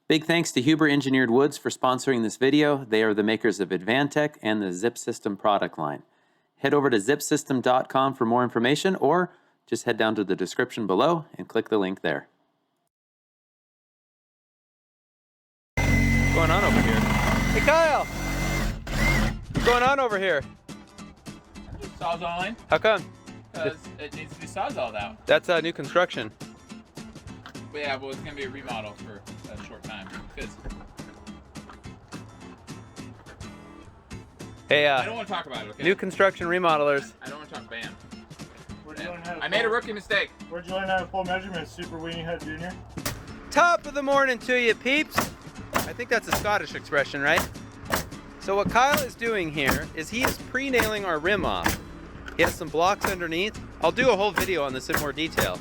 Big thanks to Huber Engineered Woods for sponsoring this video. They are the makers of Advantech and the Zip System product line. Head over to zipsystem.com for more information, or just head down to the description below and click the link there. What's going on over here? Hey Kyle! What's going on over here? Sawzalling. How come? Because it needs to be sawzalled out. That's new construction. But yeah, well, it's going to be a remodel for a short time. Hey, I don't want to talk about it, okay? New construction remodelers. I don't want to talk bam. I made a rookie mistake. Where'd you learn how to pull measurements, Super Weenie Head Junior? Top of the morning to you, peeps. I think that's a Scottish expression, right? So what Kyle is doing here is he is pre-nailing our rim off. He has some blocks underneath. I'll do a whole video on this in more detail.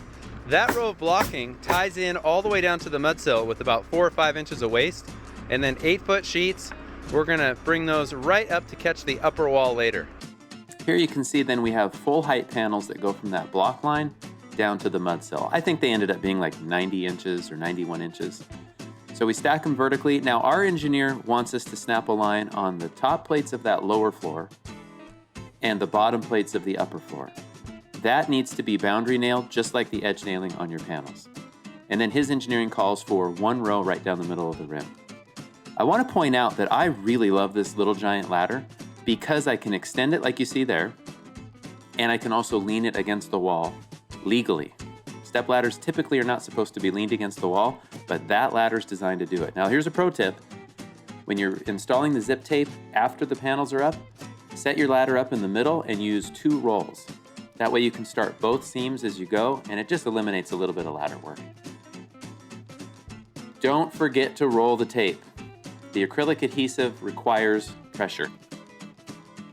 That row of blocking ties in all the way down to the mudsill with about 4 or 5 inches of waste, and then 8-foot sheets. We're gonna bring those right up to catch the upper wall later. Here you can see then we have full height panels that go from that block line down to the mudsill. I think they ended up being like 90 inches or 91 inches. So we stack them vertically. Now our engineer wants us to snap a line on the top plates of that lower floor and the bottom plates of the upper floor. That needs to be boundary nailed just like the edge nailing on your panels. And then his engineering calls for 1 row right down the middle of the rim. I want to point out that I really love this little giant ladder because I can extend it like you see there, and I can also lean it against the wall legally. Step ladders typically are not supposed to be leaned against the wall, but that ladder is designed to do it. Now here's a pro tip. When you're installing the zip tape after the panels are up, set your ladder up in the middle and use 2 rolls. That way you can start both seams as you go, and it just eliminates a little bit of ladder work. Don't forget to roll the tape. The acrylic adhesive requires pressure.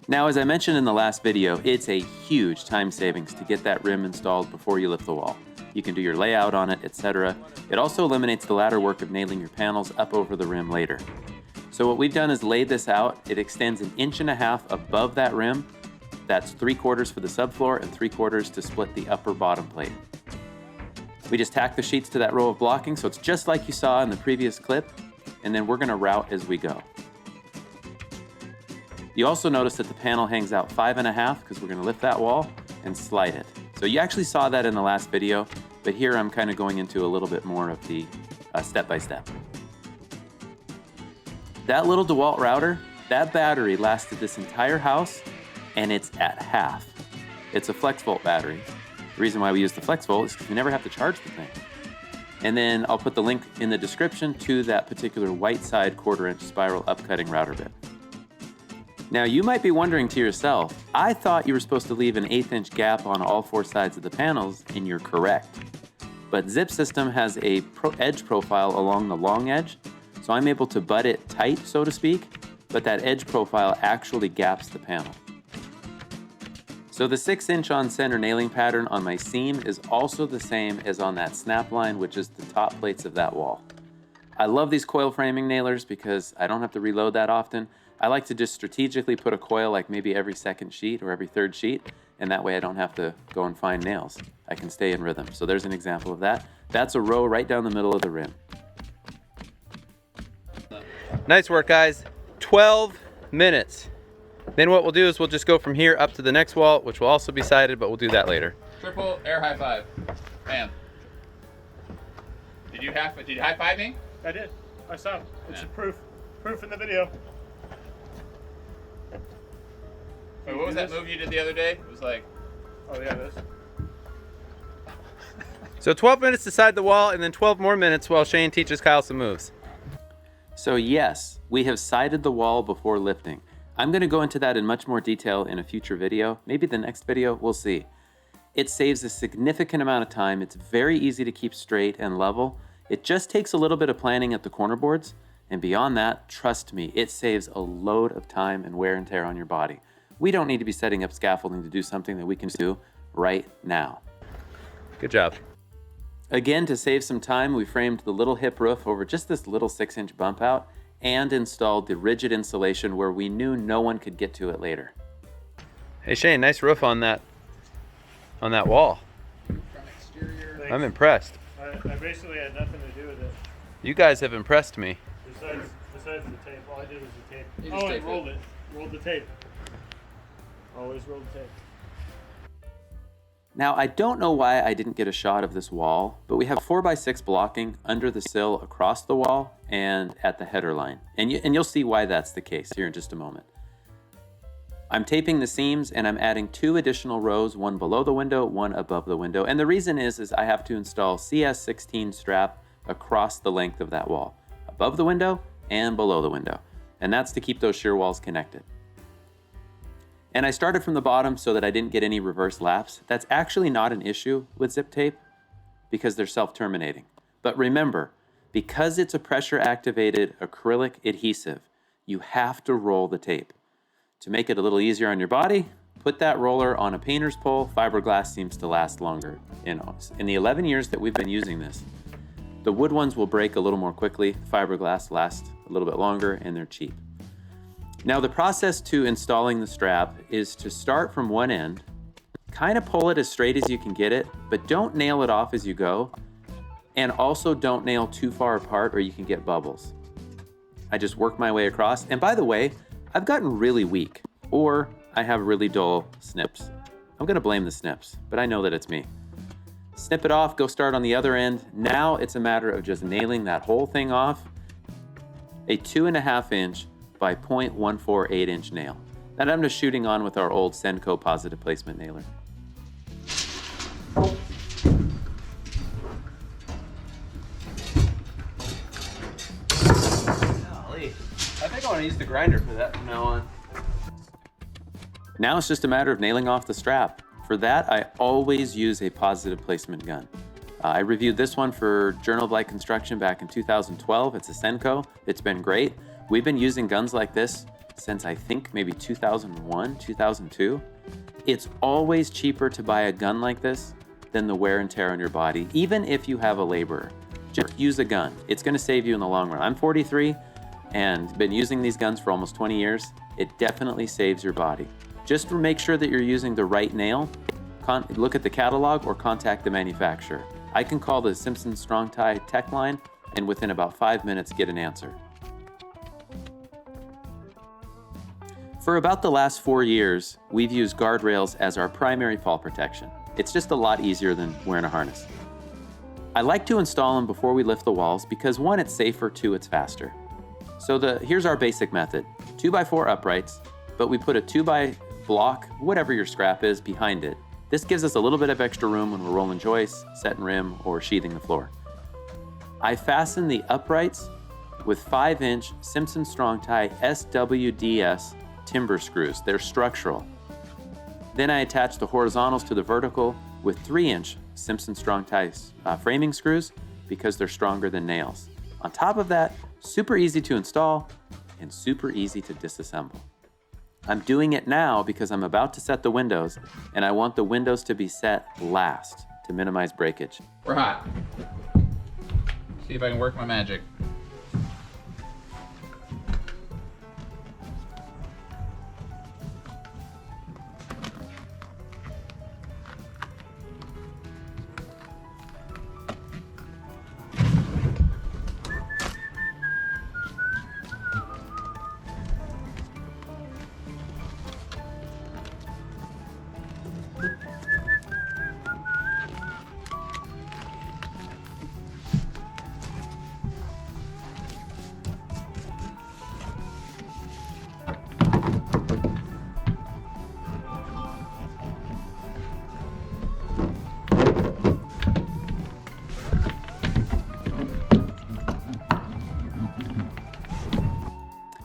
Now, as I mentioned in the last video, it's a huge time savings to get that rim installed before you lift the wall. You can do your layout on it, etc. It also eliminates the ladder work of nailing your panels up over the rim later. So what we've done is laid this out. It extends 1.5 inches above that rim. That's 3/4 for the subfloor and 3/4 to split the upper bottom plate. We just tack the sheets to that row of blocking, so it's just like you saw in the previous clip, and then we're gonna route as we go. You also notice that the panel hangs out 5.5 because we're gonna lift that wall and slide it. So you actually saw that in the last video, but here I'm kind of going into a little bit more of the step-by-step. That little DeWalt router, that battery lasted this entire house, and it's at half. It's a FlexVolt battery. The reason why we use the FlexVolt is because we never have to charge the thing. And then I'll put the link in the description to that particular white side 1/4 inch spiral upcutting router bit. Now you might be wondering to yourself, I thought you were supposed to leave an 1/8 inch gap on all 4 sides of the panels, and you're correct. But Zip System has a edge profile along the long edge, so I'm able to butt it tight, so to speak, but that edge profile actually gaps the panel. So the 6-inch on center nailing pattern on my seam is also the same as on that snap line, which is the top plates of that wall. I love these coil framing nailers because I don't have to reload that often. I like to just strategically put a coil like maybe every 2nd sheet or every 3rd sheet, and that way I don't have to go and find nails. I can stay in rhythm. So there's an example of that. That's a row right down the middle of the rim. Nice work, guys. 12 minutes. Then what we'll do is we'll just go from here up to the next wall, which will also be sided, but we'll do that later. Triple air high five. Bam. Did you high five me? I did. I saw it. It's Yeah. a proof in the video. Wait, what was that move you did the other day? It was like, Oh yeah, this. So 12 minutes to side the wall, and then 12 more minutes while Shane teaches Kyle some moves. So yes, we have sided the wall before lifting. I'm going to go into that in much more detail in a future video, maybe the next video, we'll see. It saves a significant amount of time. It's very easy to keep straight and level. It just takes a little bit of planning at the corner boards, and beyond that, trust me, it saves a load of time and wear and tear on your body. We don't need to be setting up scaffolding to do something that we can do right now. Good job. Again, to save some time, we framed the little hip roof over just this little 6-inch bump out and installed the rigid insulation where we knew no one could get to it later. Hey Shane, nice roof on that wall. from exterior. Thanks. I'm impressed. I basically had nothing to do with it. You guys have impressed me. Besides the tape, all I did was the tape. You just Oh, taped and rolled it. it. Rolled the tape. Always rolled the tape. Now, I don't know why I didn't get a shot of this wall, but we have 4x6 blocking under the sill across the wall and at the header line. And you'll see why that's the case here in just a moment. I'm taping the seams and I'm adding 2 additional rows, one below the window, one above the window. And the reason is I have to install CS16 strap across the length of that wall, above the window and below the window. And that's to keep those shear walls connected. And I started from the bottom so that I didn't get any reverse laps. That's actually not an issue with zip tape because they're self-terminating. But remember, because it's a pressure-activated acrylic adhesive, you have to roll the tape. To make it a little easier on your body, put that roller on a painter's pole. Fiberglass seems to last longer. In the 11 years that we've been using this, the wood ones will break a little more quickly. Fiberglass lasts a little bit longer and they're cheap. Now the process to installing the strap is to start from one end, kind of pull it as straight as you can get it, but don't nail it off as you go. And also don't nail too far apart or you can get bubbles. I just work my way across. And by the way, I've gotten really weak, or I have really dull snips. I'm gonna blame the snips, but I know that it's me. Snip it off, go start on the other end. Now it's a matter of just nailing that whole thing off. A 2.5 inch by 0.148 inch nail. That I'm just shooting on with our old Senko positive placement nailer. Golly. I think I want to use the grinder for that from now on. Now it's just a matter of nailing off the strap. For that, I always use a positive placement gun. I reviewed this one for Journal of Light Construction back in 2012. It's a Senko. It's been great. We've been using guns like this since I think maybe 2001, 2002. It's always cheaper to buy a gun like this than the wear and tear on your body, even if you have a laborer. Just use a gun. It's gonna save you in the long run. I'm 43 and been using these guns for almost 20 years. It definitely saves your body. Just make sure that you're using the right nail. Look at the catalog or contact the manufacturer. I can call the Simpson Strong Tie tech line and within about 5 minutes get an answer. For about the last 4 years, we've used guardrails as our primary fall protection. It's just a lot easier than wearing a harness. I like to install them before we lift the walls because 1, it's safer, 2, it's faster. So here's our basic method. 2x4 uprights, but we put a 2x block, whatever your scrap is, behind it. This gives us a little bit of extra room when we're rolling joists, setting rim, or sheathing the floor. I fasten the uprights with 5-inch Simpson Strong Tie SWDS timber screws. They're structural. Then I attach the horizontals to the vertical with 3-inch Simpson Strong Tie framing screws because they're stronger than nails. On top of that, super easy to install and super easy to disassemble. I'm doing it now because I'm about to set the windows and I want the windows to be set last to minimize breakage. We're hot. See if I can work my magic.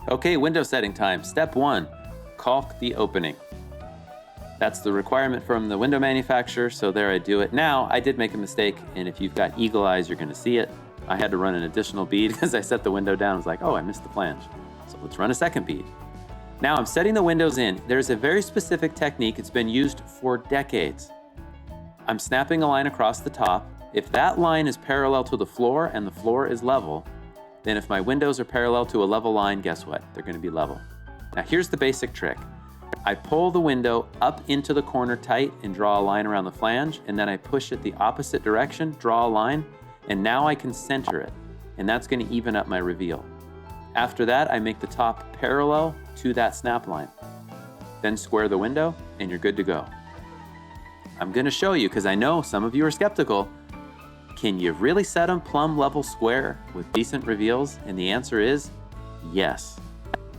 Okay, window setting time. Step 1, caulk the opening. That's the requirement from the window manufacturer, so there I do it. Now, I did make a mistake, and if you've got eagle eyes, you're gonna see it. I had to run an additional bead because I set the window down. I was like, oh, I missed the flange. So let's run a second bead. Now I'm setting the windows in. There's a very specific technique. It's been used for decades. I'm snapping a line across the top. If that line is parallel to the floor and the floor is level, then if my windows are parallel to a level line, guess what? They're gonna be level. Now here's the basic trick. I pull the window up into the corner tight and draw a line around the flange, and then I push it the opposite direction, draw a line, and now I can center it. and that's going to even up my reveal. After that, I make the top parallel to that snap line. Then square the window, and you're good to go. I'm going to show you, because I know some of you are skeptical. Can you really set them plumb level square with decent reveals? And the answer is yes.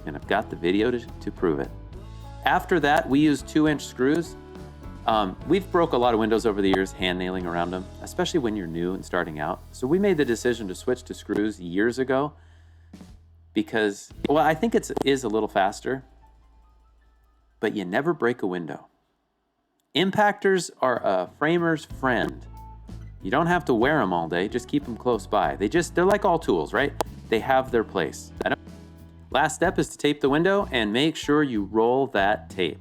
And I've got the video to prove it. After that, we use 2-inch screws. We've broke a lot of windows over the years, hand nailing around them, especially when you're new and starting out. So we made the decision to switch to screws years ago because, well, I think it is a little faster, but you never break a window. Impactors are a framer's friend. You don't have to wear them all day, just keep them close by. They're like all tools, right? They have their place. Last step is to tape the window and make sure you roll that tape.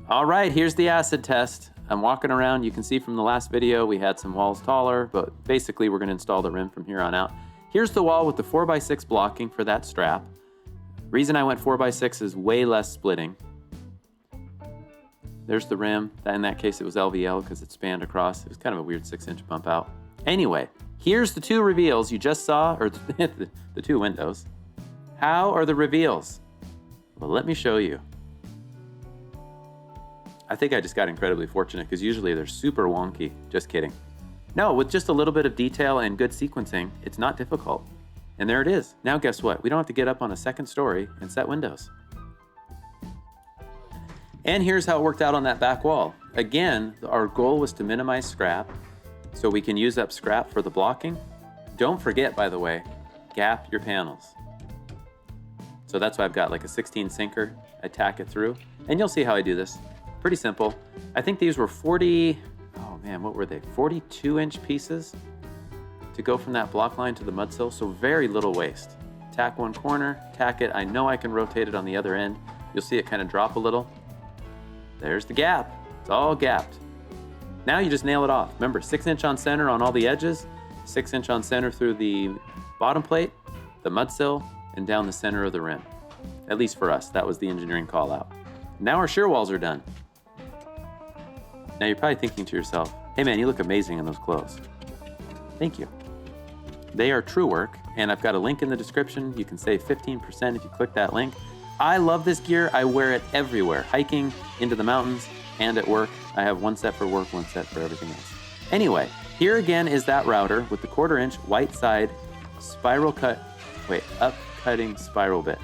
All right, here's the acid test. I'm walking around. You can see from the last video, we had some walls taller, but basically we're gonna install the rim from here on out. Here's the wall with the 4x6 blocking for that strap. Reason I went 4x6 is way less splitting. There's the rim. In that case, it was LVL because it spanned across. It was kind of a weird 6-inch bump out. Anyway, here's the 2 reveals you just saw, or the 2 windows. How are the reveals? Well, let me show you. I think I just got incredibly fortunate because usually they're super wonky. Just kidding. No, with just a little bit of detail and good sequencing, it's not difficult. And there it is. Now guess what? We don't have to get up on a 2nd story and set windows. And here's how it worked out on that back wall. Again, our goal was to minimize scrap so we can use up scrap for the blocking. Don't forget, by the way, gap your panels. So that's why I've got like a 16 sinker. I tack it through, and you'll see how I do this. Pretty simple. I think these were 42-inch pieces to go from that block line to the mud sill, so very little waste. Tack one corner, tack it. I know I can rotate it on the other end. You'll see it kind of drop a little. There's the gap. It's all gapped. Now you just nail it off. Remember, 6-inch on center on all the edges, 6-inch on center through the bottom plate, the mud sill, and down the center of the rim. At least for us, that was the engineering call out. Now our shear walls are done. Now you're probably thinking to yourself, hey man, you look amazing in those clothes. Thank you. They are true work, and I've got a link in the description. You can save 15% if you click that link. I love this gear. I wear it everywhere, hiking, into the mountains, and at work. I have one set for work, one set for everything else. Anyway, here again is that router with the 1/4-inch white side upcutting spiral bit.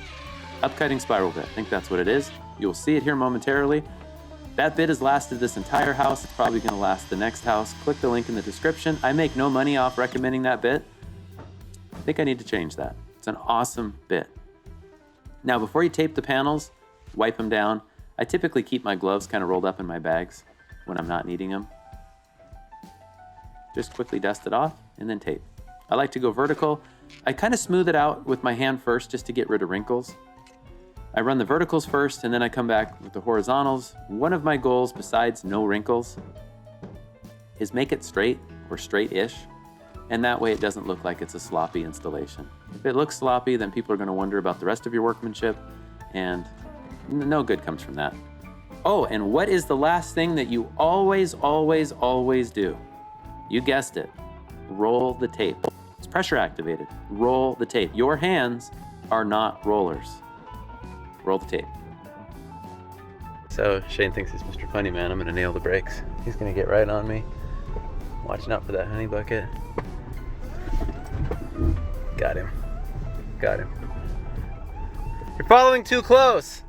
Upcutting spiral bit, I think that's what it is. You'll see it here momentarily. That bit has lasted this entire house. It's probably gonna last the next house. Click the link in the description. I make no money off recommending that bit. I think I need to change that. It's an awesome bit. Now, before you tape the panels, wipe them down. I typically keep my gloves kind of rolled up in my bags when I'm not needing them. Just quickly dust it off and then tape. I like to go vertical. I kind of smooth it out with my hand first just to get rid of wrinkles. I run the verticals first and then I come back with the horizontals. One of my goals, besides no wrinkles, is make it straight or straight-ish. And that way it doesn't look like it's a sloppy installation. If it looks sloppy, then people are gonna wonder about the rest of your workmanship, and no good comes from that. Oh, and what is the last thing that you always, always, always do? You guessed it, roll the tape. It's pressure activated, roll the tape. Your hands are not rollers. Roll the tape. So Shane thinks he's Mr. Funny Man. I'm gonna nail the brakes. He's gonna get right on me. Watching out for that honey bucket. Got him. Got him. You're following too close.